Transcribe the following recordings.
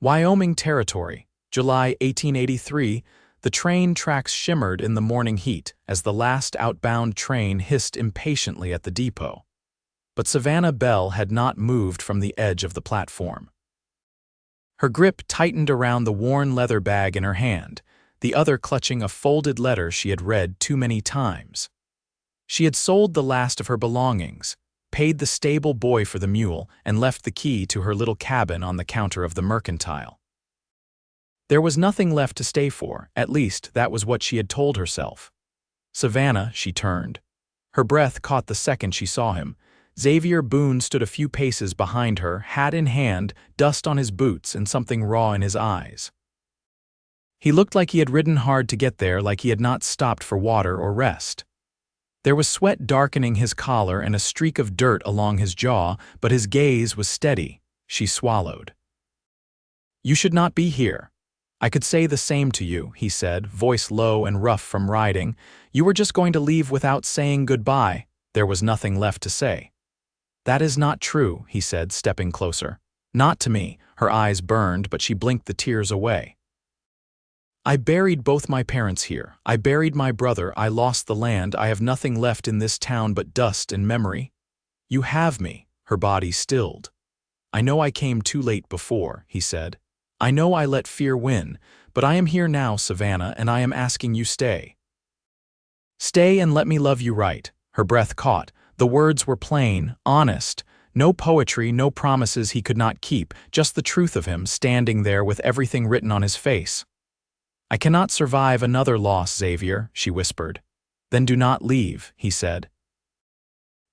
Wyoming Territory, July 1883, the train tracks shimmered in the morning heat as the last outbound train hissed impatiently at the depot. But Savannah Bell had not moved from the edge of the platform. Her grip tightened around the worn leather bag in her hand, the other clutching a folded letter she had read too many times. She had sold the last of her belongings, paid the stable boy for the mule, and left the key to her little cabin on the counter of the mercantile. There was nothing left to stay for, at least that was what she had told herself. Savannah, she turned. Her breath caught the second she saw him. Xavier Boone stood a few paces behind her, hat in hand, dust on his boots and something raw in his eyes. He looked like he had ridden hard to get there, like he had not stopped for water or rest. There was sweat darkening his collar and a streak of dirt along his jaw, but his gaze was steady. She swallowed. "You should not be here. I could say the same to you," he said, voice low and rough from riding. "You were just going to leave without saying goodbye." There was nothing left to say. "That is not true," he said, stepping closer. "Not to me." Her eyes burned, but she blinked the tears away. "I buried both my parents here. I buried my brother. I lost the land. I have nothing left in this town but dust and memory. You have me." Her body stilled. "I know I came too late before," he said. "I know I let fear win, but I am here now, Savannah, and I am asking you stay. Stay and let me love you right." Her breath caught. The words were plain, honest. No poetry, no promises he could not keep, just the truth of him standing there with everything written on his face. "I cannot survive another loss, Xavier," she whispered. "Then do not leave," he said.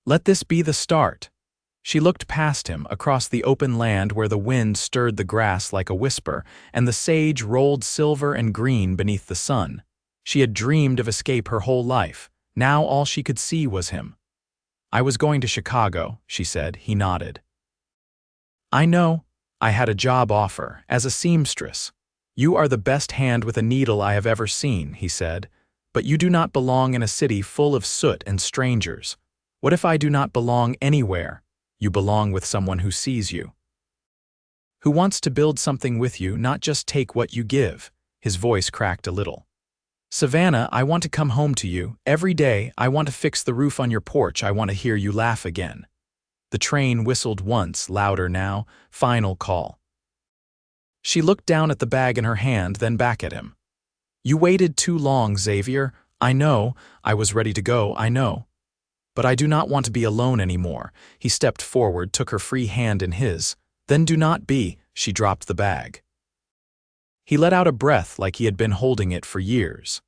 "Let this be the start." She looked past him, across the open land where the wind stirred the grass like a whisper, and the sage rolled silver and green beneath the sun. She had dreamed of escape her whole life. Now all she could see was him. "I was going to Chicago," she said. He nodded. "I know. I had a job offer, as a seamstress. You are the best hand with a needle I have ever seen," he said. "But you do not belong in a city full of soot and strangers. What if I do not belong anywhere? You belong with someone who sees you, who wants to build something with you, not just take what you give." His voice cracked a little. "Savannah, I want to come home to you. Every day, I want to fix the roof on your porch. I want to hear you laugh again." The train whistled once, louder now. Final call. She looked down at the bag in her hand, then back at him. "You waited too long, Xavier. I know. I was ready to go, I know. But I do not want to be alone anymore." He stepped forward, took her free hand in his. "Then do not be." She dropped the bag. He let out a breath like he had been holding it for years.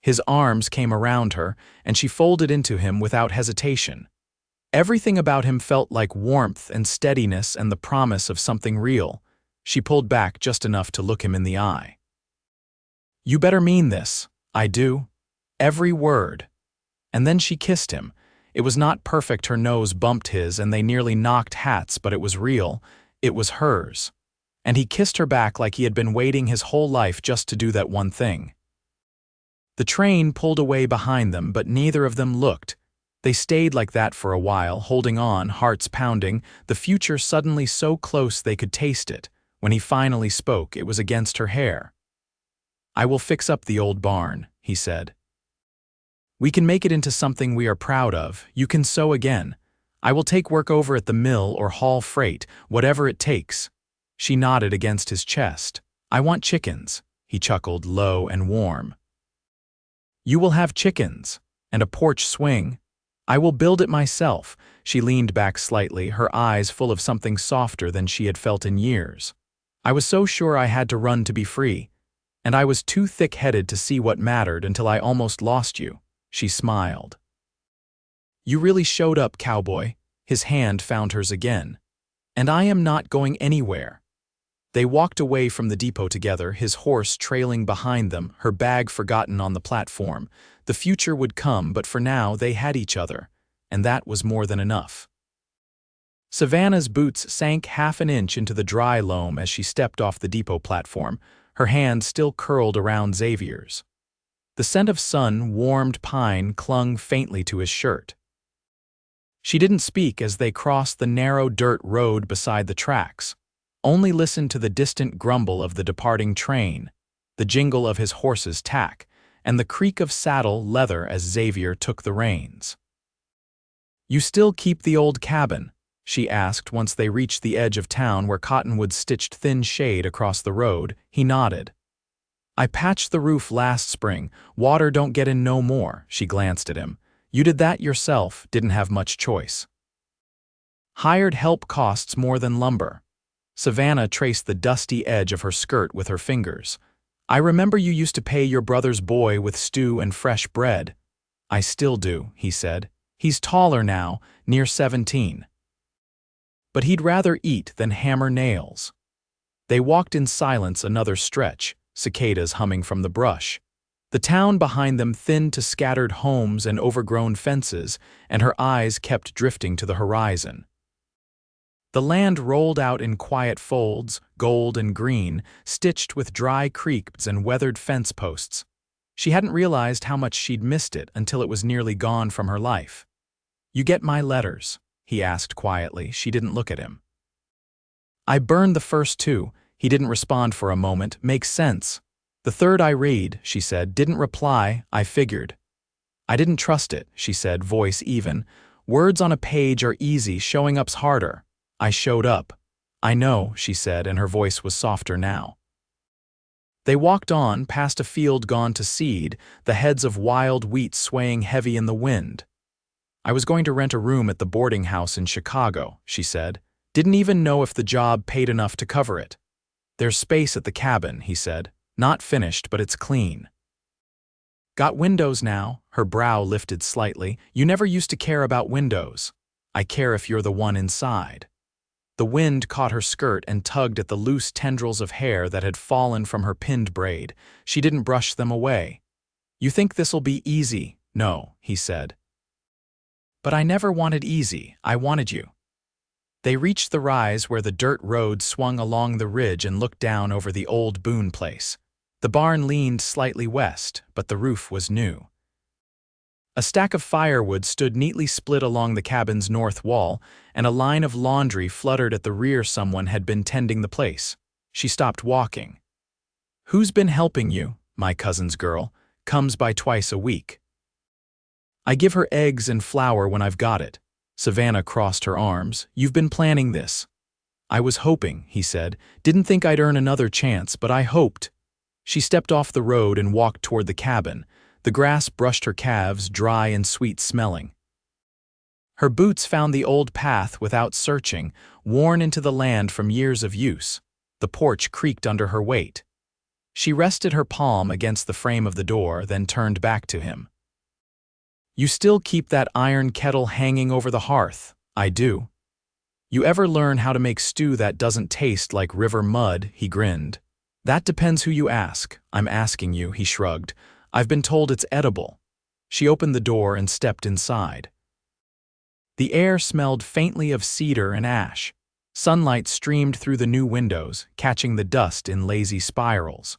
His arms came around her, and she folded into him without hesitation. Everything about him felt like warmth and steadiness and the promise of something real. She pulled back just enough to look him in the eye. "You better mean this." "I do. Every word." And then she kissed him. It was not perfect. Her nose bumped his, and they nearly knocked hats, but it was real. It was hers. And he kissed her back like he had been waiting his whole life just to do that one thing. The train pulled away behind them, but neither of them looked. They stayed like that for a while, holding on, hearts pounding, the future suddenly so close they could taste it. When he finally spoke, it was against her hair. "I will fix up the old barn," he said. "We can make it into something we are proud of. You can sew again. I will take work over at the mill or haul freight, whatever it takes." She nodded against his chest. "I want chickens." He chuckled, low and warm. "You will have chickens. And a porch swing. I will build it myself." She leaned back slightly, her eyes full of something softer than she had felt in years. "I was so sure I had to run to be free. And I was too thick-headed to see what mattered until I almost lost you." She smiled. "You really showed up, Cowboy." His hand found hers again. "And I am not going anywhere." They walked away from the depot together, his horse trailing behind them, her bag forgotten on the platform. The future would come, but for now they had each other, and that was more than enough. Savannah's boots sank half an inch into the dry loam as she stepped off the depot platform, her hand still curled around Xavier's. The scent of sun-warmed pine clung faintly to his shirt. She didn't speak as they crossed the narrow dirt road beside the tracks. only listened to the distant grumble of the departing train, the jingle of his horse's tack, and the creak of saddle leather as Xavier took the reins. "You still keep the old cabin?" she asked once they reached the edge of town where cottonwoods stitched thin shade across the road. He nodded. "I patched the roof last spring. Water don't get in no more." She glanced at him. "You did that yourself, didn't have much choice." "Hired help costs more than lumber." Savannah traced the dusty edge of her skirt with her fingers. "I remember you used to pay your brother's boy with stew and fresh bread." "I still do," he said. "He's taller now, near 17. But he'd rather eat than hammer nails." They walked in silence another stretch, cicadas humming from the brush. The town behind them thinned to scattered homes and overgrown fences, and her eyes kept drifting to the horizon. The land rolled out in quiet folds, gold and green, stitched with dry creeks and weathered fence posts. She hadn't realized how much she'd missed it until it was nearly gone from her life. "You get my letters?" he asked quietly. She didn't look at him. "I burned the first 2. He didn't respond for a moment. "Makes sense. The third I read," she said. "Didn't reply. I figured." "I didn't trust it," she said, voice even. "Words on a page are easy, showing up's harder. I showed up." "I know," she said, and her voice was softer now. They walked on, past a field gone to seed, the heads of wild wheat swaying heavy in the wind. "I was going to rent a room at the boarding house in Chicago," she said. "Didn't even know if the job paid enough to cover it." "There's space at the cabin," he said. "Not finished, but it's clean." "Got windows now?" Her brow lifted slightly. "You never used to care about windows." "I care if you're the one inside." The wind caught her skirt and tugged at the loose tendrils of hair that had fallen from her pinned braid. She didn't brush them away. "You think this'll be easy?" "No," he said. "But I never wanted easy. I wanted you." They reached the rise where the dirt road swung along the ridge and looked down over the old Boone place. The barn leaned slightly west, but the roof was new. A stack of firewood stood neatly split along the cabin's north wall, and a line of laundry fluttered at the rear. Someone had been tending the place. She stopped walking. "Who's been helping you?" "My cousin's girl. Comes by twice a week. I give her eggs and flour when I've got it." Savannah crossed her arms. "You've been planning this." "I was hoping," he said. "Didn't think I'd earn another chance, but I hoped." She stepped off the road and walked toward the cabin. The grass brushed her calves, dry and sweet-smelling. Her boots found the old path without searching, worn into the land from years of use. The porch creaked under her weight. She rested her palm against the frame of the door, then turned back to him. "You still keep that iron kettle hanging over the hearth?" "I do." "You ever learn how to make stew that doesn't taste like river mud?" He grinned. "That depends who you ask." "I'm asking you," he shrugged. "I've been told it's edible." She opened the door and stepped inside. The air smelled faintly of cedar and ash. Sunlight streamed through the new windows, catching the dust in lazy spirals.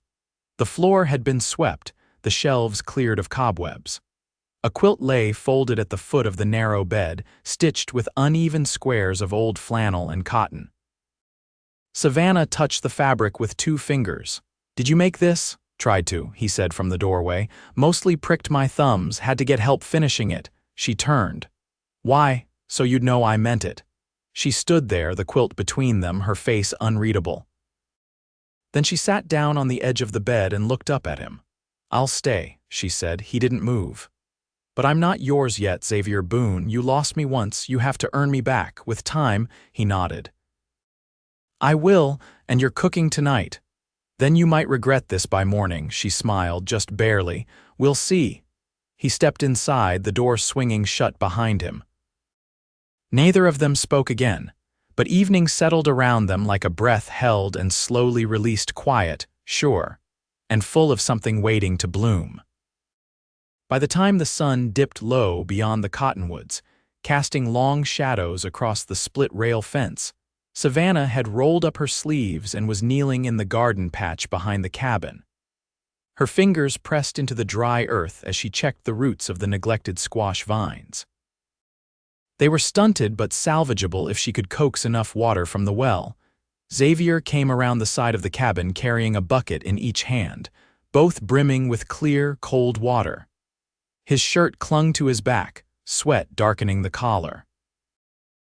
The floor had been swept, the shelves cleared of cobwebs. A quilt lay folded at the foot of the narrow bed, stitched with uneven squares of old flannel and cotton. Savannah touched the fabric with 2 fingers. "Did you make this?" "Tried to," he said from the doorway. "Mostly pricked my thumbs, had to get help finishing it." She turned. "Why?" "So you'd know I meant it." She stood there, the quilt between them, her face unreadable. Then she sat down on the edge of the bed and looked up at him. "I'll stay," she said. He didn't move. "But I'm not yours yet, Xavier Boone. You lost me once, you have to earn me back. With time," he nodded. "I will, and you're cooking tonight." "Then you might regret this by morning," she smiled, just barely. "We'll see." He stepped inside, the door swinging shut behind him. Neither of them spoke again, but evening settled around them like a breath held and slowly released, quiet, sure, and full of something waiting to bloom. By the time the sun dipped low beyond the cottonwoods, casting long shadows across the split-rail fence, Savannah had rolled up her sleeves and was kneeling in the garden patch behind the cabin. Her fingers pressed into the dry earth as she checked the roots of the neglected squash vines. They were stunted but salvageable if she could coax enough water from the well. Xavier came around the side of the cabin carrying a bucket in each hand, both brimming with clear, cold water. His shirt clung to his back, sweat darkening the collar.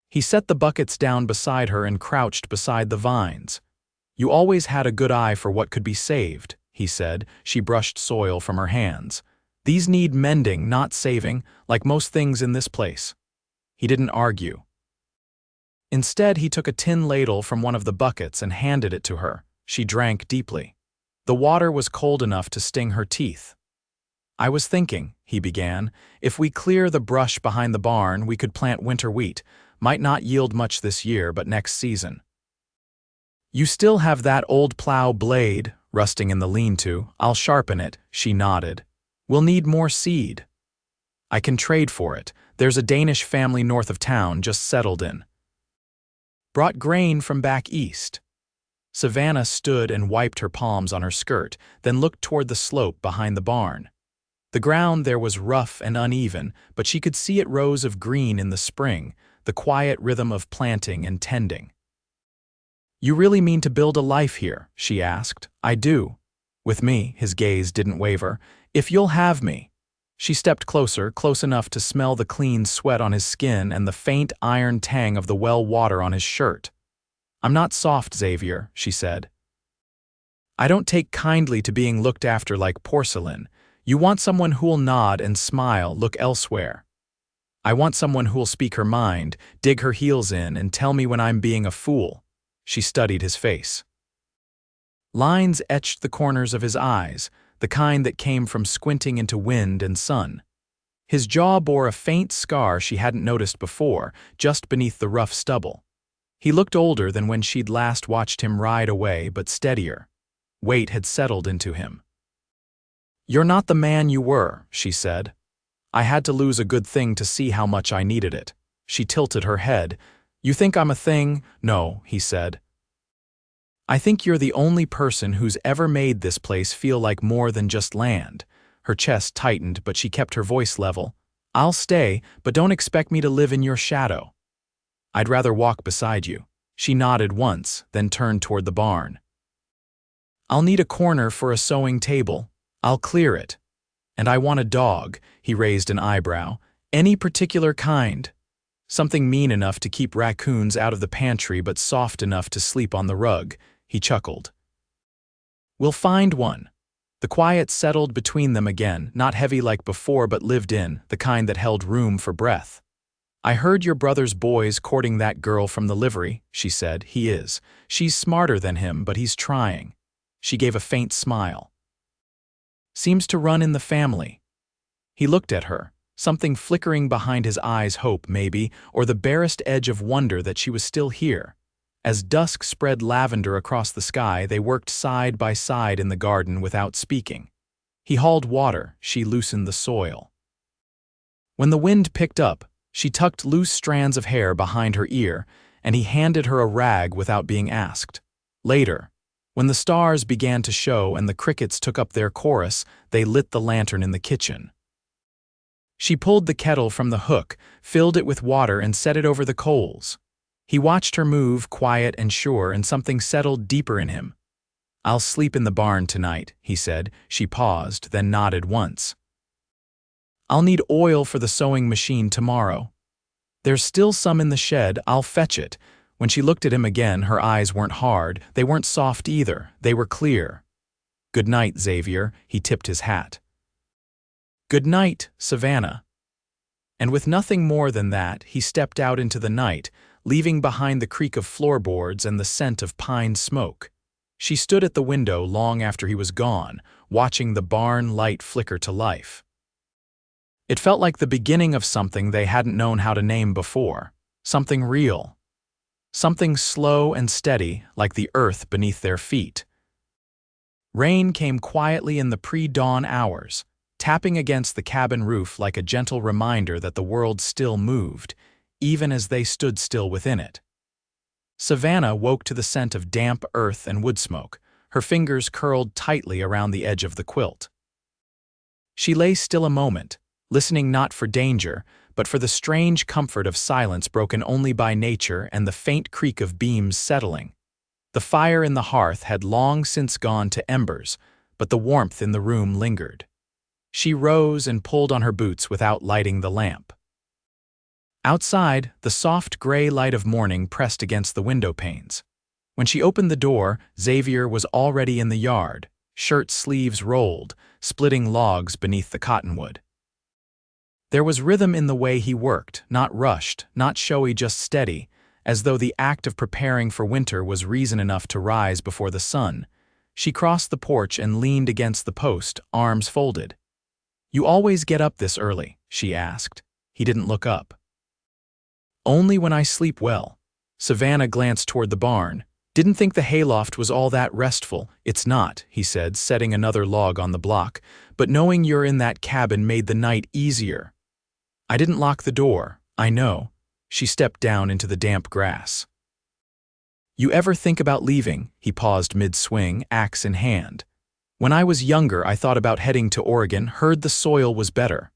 He set the buckets down beside her and crouched beside the vines. "You always had a good eye for what could be saved," he said. She brushed soil from her hands. "These need mending, not saving, like most things in this place." He didn't argue. Instead, he took a tin ladle from one of the buckets and handed it to her. She drank deeply. The water was cold enough to sting her teeth. "I was thinking," he began, "if we clear the brush behind the barn, we could plant winter wheat. Might not yield much this year, but next season." "You still have that old plow blade rusting in the lean-to. I'll sharpen it," she nodded. "We'll need more seed." "I can trade for it. There's a Danish family north of town just settled in. Brought grain from back east." Savannah stood and wiped her palms on her skirt, then looked toward the slope behind the barn. The ground there was rough and uneven, but she could see it rows of green in the spring, the quiet rhythm of planting and tending. "You really mean to build a life here?" she asked. "I do. With me," his gaze didn't waver. "If you'll have me." She stepped closer, close enough to smell the clean sweat on his skin and the faint iron tang of the well water on his shirt. "I'm not soft, Xavier," she said. "I don't take kindly to being looked after like porcelain. You want someone who'll nod and smile, look elsewhere. I want someone who'll speak her mind, dig her heels in, and tell me when I'm being a fool." She studied his face. Lines etched the corners of his eyes, the kind that came from squinting into wind and sun. His jaw bore a faint scar she hadn't noticed before, just beneath the rough stubble. He looked older than when she'd last watched him ride away, but steadier. Weight had settled into him. "You're not the man you were," she said. "I had to lose a good thing to see how much I needed it." She tilted her head. "You think I'm a thing?" "No," he said. "I think you're the only person who's ever made this place feel like more than just land." Her chest tightened, but she kept her voice level. "I'll stay, but don't expect me to live in your shadow. I'd rather walk beside you." She nodded once, then turned toward the barn. "I'll need a corner for a sewing table. I'll clear it. And I want a dog." He raised an eyebrow. "Any particular kind? Something mean enough to keep raccoons out of the pantry but soft enough to sleep on the rug." He chuckled. "We'll find one." The quiet settled between them again, not heavy like before but lived in, the kind that held room for breath. "I heard your brother's boy's courting that girl from the livery," she said. "He is. She's smarter than him, but he's trying." She gave a faint smile. "Seems to run in the family." He looked at her, something flickering behind his eyes, hope maybe, or the barest edge of wonder that she was still here. As dusk spread lavender across the sky, they worked side by side in the garden without speaking. He hauled water, she loosened the soil. When the wind picked up, she tucked loose strands of hair behind her ear, and he handed her a rag without being asked. Later, when the stars began to show and the crickets took up their chorus, they lit the lantern in the kitchen. She pulled the kettle from the hook, filled it with water, and set it over the coals. He watched her move, quiet and sure, and something settled deeper in him. "I'll sleep in the barn tonight," he said. She paused, then nodded once. "I'll need oil for the sewing machine tomorrow. There's still some in the shed. I'll fetch it." When she looked at him again, her eyes weren't hard. They weren't soft either. They were clear. "Good night, Xavier." He tipped his hat. "Good night, Savannah." And with nothing more than that, he stepped out into the night, leaving behind the creak of floorboards and the scent of pine smoke. She stood at the window long after he was gone, watching the barn light flicker to life. It felt like the beginning of something they hadn't known how to name before, something real, something slow and steady, like the earth beneath their feet. Rain came quietly in the pre-dawn hours, tapping against the cabin roof like a gentle reminder that the world still moved, even as they stood still within it. Savannah woke to the scent of damp earth and wood smoke, her fingers curled tightly around the edge of the quilt. She lay still a moment, listening not for danger, but for the strange comfort of silence broken only by nature and the faint creak of beams settling. The fire in the hearth had long since gone to embers, but the warmth in the room lingered. She rose and pulled on her boots without lighting the lamp. Outside, the soft gray light of morning pressed against the window panes. When she opened the door, Xavier was already in the yard, shirt sleeves rolled, splitting logs beneath the cottonwood. There was rhythm in the way he worked, not rushed, not showy, just steady, as though the act of preparing for winter was reason enough to rise before the sun. She crossed the porch and leaned against the post, arms folded. "You always get up this early?" she asked. He didn't look up. "Only when I sleep well." Savannah glanced toward the barn. "Didn't think the hayloft was all that restful." "It's not," he said, setting another log on the block, "but knowing you're in that cabin made the night easier." "I didn't lock the door, I know." She stepped down into the damp grass. "You ever think about leaving?" He paused mid-swing, axe in hand. "When I was younger, I thought about heading to Oregon, heard the soil was better."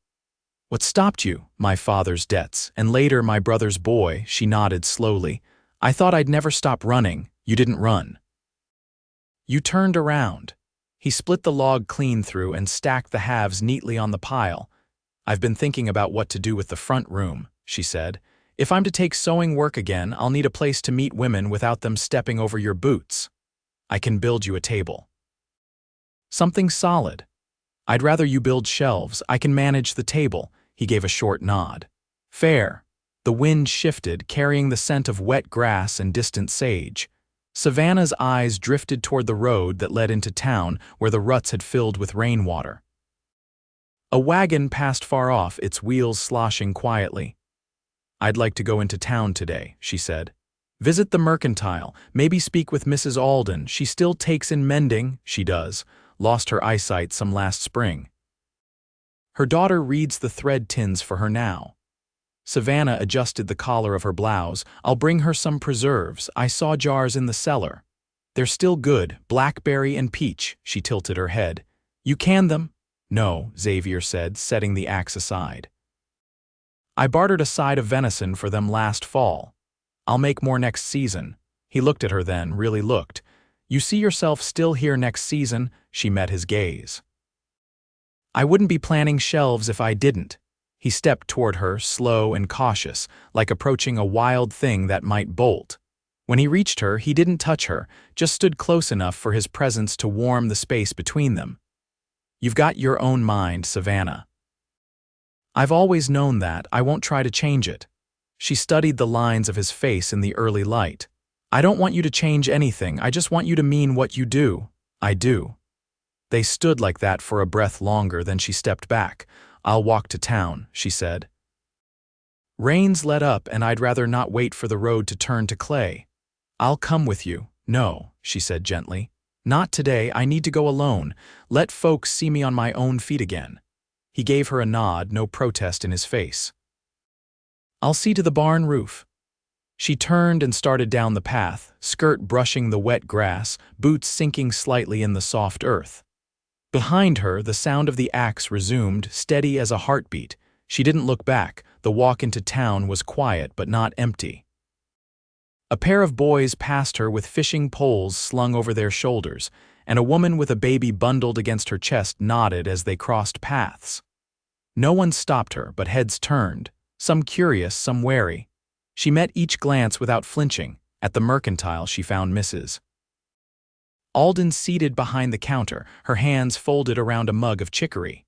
"What stopped you?" "My father's debts, and later my brother's boy." She nodded slowly. "I thought I'd never stop running." "You didn't run. You turned around." He split the log clean through and stacked the halves neatly on the pile. "I've been thinking about what to do with the front room," she said. "If I'm to take sewing work again, I'll need a place to meet women without them stepping over your boots. I can build you a table. Something solid. I'd rather you build shelves. I can manage the table." He gave a short nod. "Fair." The wind shifted, carrying the scent of wet grass and distant sage. Savannah's eyes drifted toward the road that led into town, where the ruts had filled with rainwater. A wagon passed far off, its wheels sloshing quietly. "I'd like to go into town today," she said. "Visit the mercantile, maybe speak with Mrs. Alden. She still takes in mending." "She does. Lost her eyesight some last spring. Her daughter reads the thread tins for her now." Savannah adjusted the collar of her blouse. "I'll bring her some preserves. I saw jars in the cellar. They're still good, blackberry and peach." She tilted her head. "You canned them?" "No," Xavier said, setting the axe aside. "I bartered a side of venison for them last fall. I'll make more next season." He looked at her then, really looked. "You see yourself still here next season?" She met his gaze. "I wouldn't be planning shelves if I didn't." He stepped toward her, slow and cautious, like approaching a wild thing that might bolt. When he reached her, he didn't touch her, just stood close enough for his presence to warm the space between them. "You've got your own mind, Savannah. I've always known that. I won't try to change it." She studied the lines of his face in the early light. "I don't want you to change anything. I just want you to mean what you do." "I do." They stood like that for a breath longer, then she stepped back. "I'll walk to town," she said. "Rain's let up and I'd rather not wait for the road to turn to clay." "I'll come with you." "No," she said gently. "Not today. I need to go alone. Let folks see me on my own feet again." He gave her a nod, no protest in his face. "I'll see to the barn roof." She turned and started down the path, skirt brushing the wet grass, boots sinking slightly in the soft earth. Behind her, the sound of the axe resumed, steady as a heartbeat. She didn't look back. The walk into town was quiet but not empty. A pair of boys passed her with fishing poles slung over their shoulders, and a woman with a baby bundled against her chest nodded as they crossed paths. No one stopped her, but heads turned, some curious, some wary. She met each glance without flinching. At the mercantile, she found Mrs. Alden seated behind the counter, her hands folded around a mug of chicory.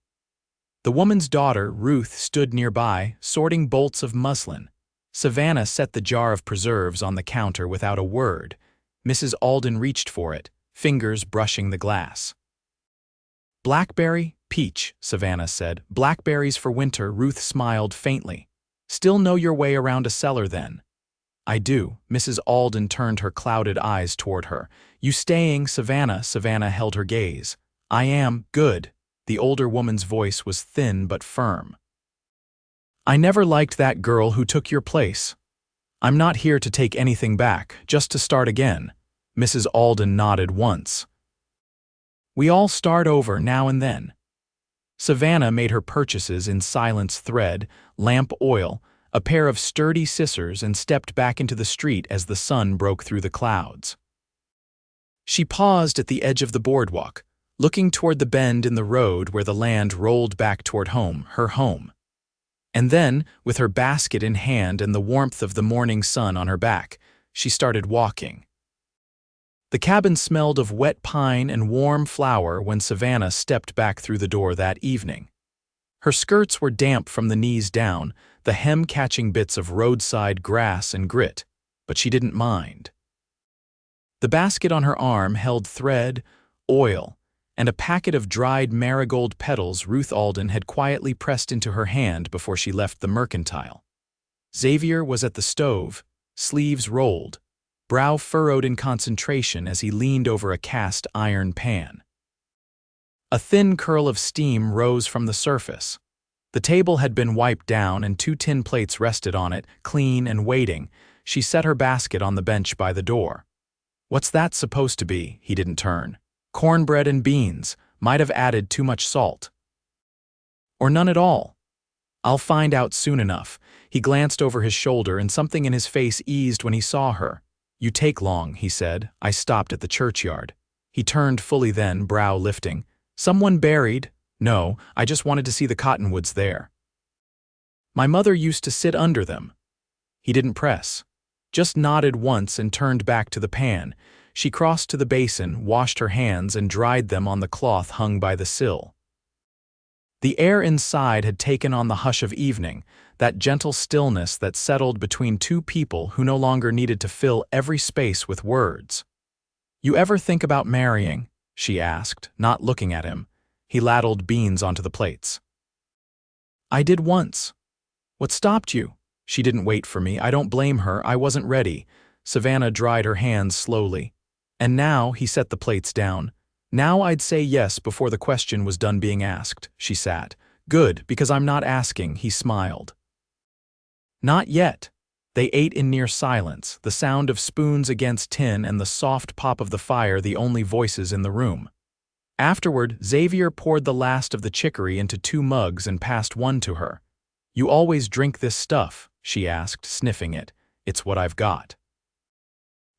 The woman's daughter, Ruth, stood nearby, sorting bolts of muslin. Savannah set the jar of preserves on the counter without a word. Mrs. Alden reached for it, fingers brushing the glass. "Blackberry, peach," Savannah said. "Blackberries for winter." Ruth smiled faintly. "Still know your way around a cellar then?" "I do." Mrs. Alden turned her clouded eyes toward her. "You staying, Savannah?" Savannah held her gaze. "I am. Good." The older woman's voice was thin but firm. "I never liked that girl who took your place. I'm not here to take anything back, just to start again." Mrs. Alden nodded once. "We all start over now and then." Savannah made her purchases in silence: thread, lamp oil, a pair of sturdy scissors, and stepped back into the street as the sun broke through the clouds. She paused at the edge of the boardwalk, looking toward the bend in the road where the land rolled back toward home, her home. And then, with her basket in hand and the warmth of the morning sun on her back, she started walking. The cabin smelled of wet pine and warm flower when Savannah stepped back through the door that evening. Her skirts were damp from the knees down, the hem catching bits of roadside grass and grit, but she didn't mind. The basket on her arm held thread, oil, and a packet of dried marigold petals Ruth Alden had quietly pressed into her hand before she left the mercantile. Xavier was at the stove, sleeves rolled, brow furrowed in concentration as he leaned over a cast iron pan. A thin curl of steam rose from the surface. The table had been wiped down and 2 tin plates rested on it, clean and waiting. She set her basket on the bench by the door. "What's that supposed to be?" He didn't turn. "Cornbread and beans. Might have added too much salt. Or none at all. I'll find out soon enough." He glanced over his shoulder and something in his face eased when he saw her. "You take long," he said. "I stopped at the churchyard." He turned fully then, brow lifting. "Someone buried?" "No, I just wanted to see the cottonwoods there. My mother used to sit under them." He didn't press. Just nodded once and turned back to the pan. She crossed to the basin, washed her hands, and dried them on the cloth hung by the sill. The air inside had taken on the hush of evening, that gentle stillness that settled between 2 people who no longer needed to fill every space with words. "You ever think about marrying?" she asked, not looking at him. He ladled beans onto the plates. "I did once." "What stopped you?" "She didn't wait for me. I don't blame her. I wasn't ready." Savannah dried her hands slowly. "And now," he set the plates down, "now I'd say yes before the question was done being asked." She sat. "Good, because I'm not asking," he smiled. "Not yet." They ate in near silence, the sound of spoons against tin and the soft pop of the fire the only voices in the room. Afterward, Xavier poured the last of the chicory into 2 mugs and passed one to her. "You always drink this stuff?" she asked, sniffing it. "It's what I've got."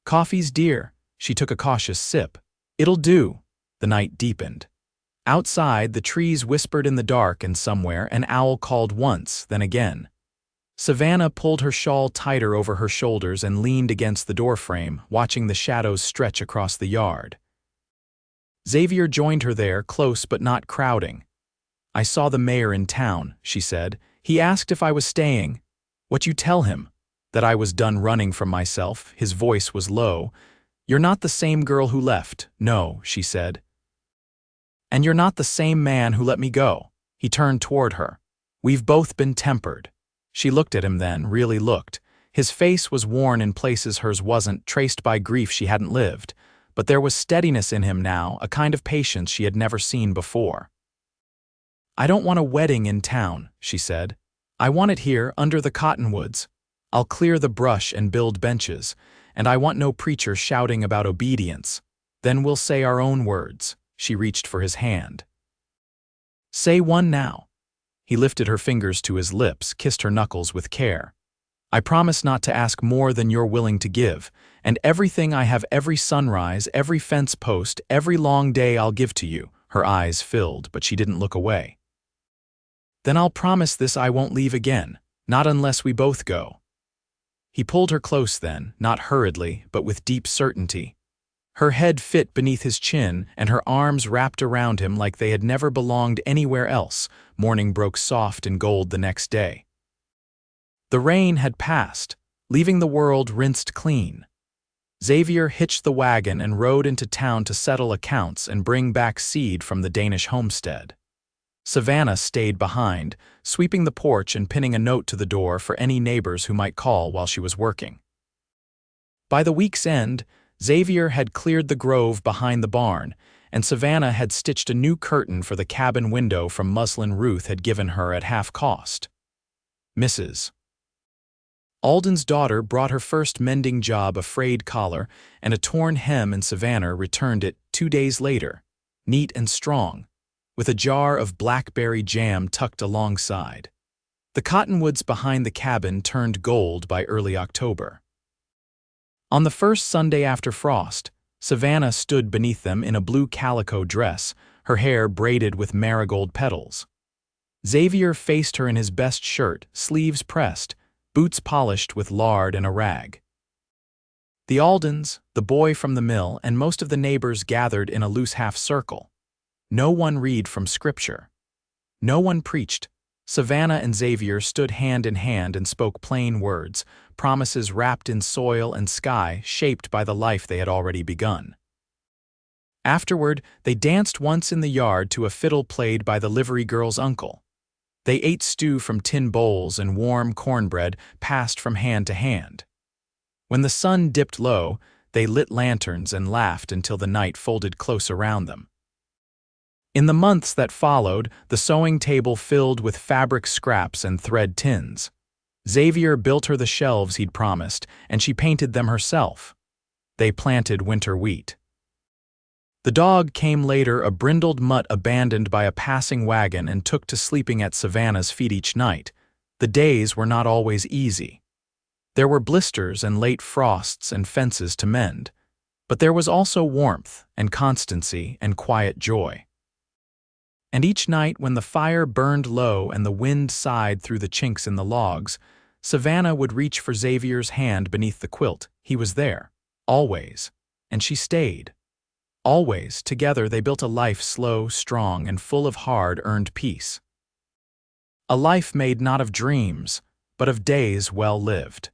"Coffee's dear." She took a cautious sip. "It'll do." The night deepened. Outside, the trees whispered in the dark, and somewhere an owl called once, then again. Savannah pulled her shawl tighter over her shoulders and leaned against the doorframe, watching the shadows stretch across the yard. Xavier joined her there, close but not crowding. "I saw the mayor in town," she said. "He asked if I was staying." "What you tell him?" "That I was done running from myself." His voice was low. "You're not the same girl who left." "No," she said. "And you're not the same man who let me go." He turned toward her. "We've both been tempered." She looked at him then, really looked. His face was worn in places hers wasn't, traced by grief she hadn't lived. But there was steadiness in him now, a kind of patience she had never seen before. "I don't want a wedding in town," she said. "I want it here, under the cottonwoods. I'll clear the brush and build benches, and I want no preacher shouting about obedience. Then we'll say our own words." She reached for his hand. "Say one now." He lifted her fingers to his lips, kissed her knuckles with care. "I promise not to ask more than you're willing to give, and everything I have, every sunrise, every fence post, every long day I'll give to you." Her eyes filled, but she didn't look away. "Then I'll promise this: I won't leave again, not unless we both go." He pulled her close then, not hurriedly, but with deep certainty. Her head fit beneath his chin, and her arms wrapped around him like they had never belonged anywhere else. Morning broke soft in gold the next day. The rain had passed, leaving the world rinsed clean. Xavier hitched the wagon and rode into town to settle accounts and bring back seed from the Danish homestead. Savannah stayed behind, sweeping the porch and pinning a note to the door for any neighbors who might call while she was working. By the week's end, Xavier had cleared the grove behind the barn, and Savannah had stitched a new curtain for the cabin window from muslin Ruth had given her at half cost. Mrs. Alden's daughter brought her first mending job, a frayed collar and a torn hem, and Savannah returned it 2 days later, neat and strong, with a jar of blackberry jam tucked alongside. The cottonwoods behind the cabin turned gold by early October. On the first Sunday after frost, Savannah stood beneath them in a blue calico dress, her hair braided with marigold petals. Xavier faced her in his best shirt, sleeves pressed, boots polished with lard and a rag. The Aldens, the boy from the mill, and most of the neighbors gathered in a loose half-circle. No one read from scripture. No one preached. Savannah and Xavier stood hand in hand and spoke plain words, promises wrapped in soil and sky shaped by the life they had already begun. Afterward, they danced once in the yard to a fiddle played by the livery girl's uncle. They ate stew from tin bowls and warm cornbread passed from hand to hand. When the sun dipped low, they lit lanterns and laughed until the night folded close around them. In the months that followed, the sewing table filled with fabric scraps and thread tins. Xavier built her the shelves he'd promised, and she painted them herself. They planted winter wheat. The dog came later, a brindled mutt abandoned by a passing wagon, and took to sleeping at Savannah's feet each night. The days were not always easy. There were blisters and late frosts and fences to mend. But there was also warmth and constancy and quiet joy. And each night when the fire burned low and the wind sighed through the chinks in the logs, Savannah would reach for Xavier's hand beneath the quilt. He was there, always, and she stayed. Always, together they built a life slow, strong, and full of hard-earned peace. A life made not of dreams, but of days well lived.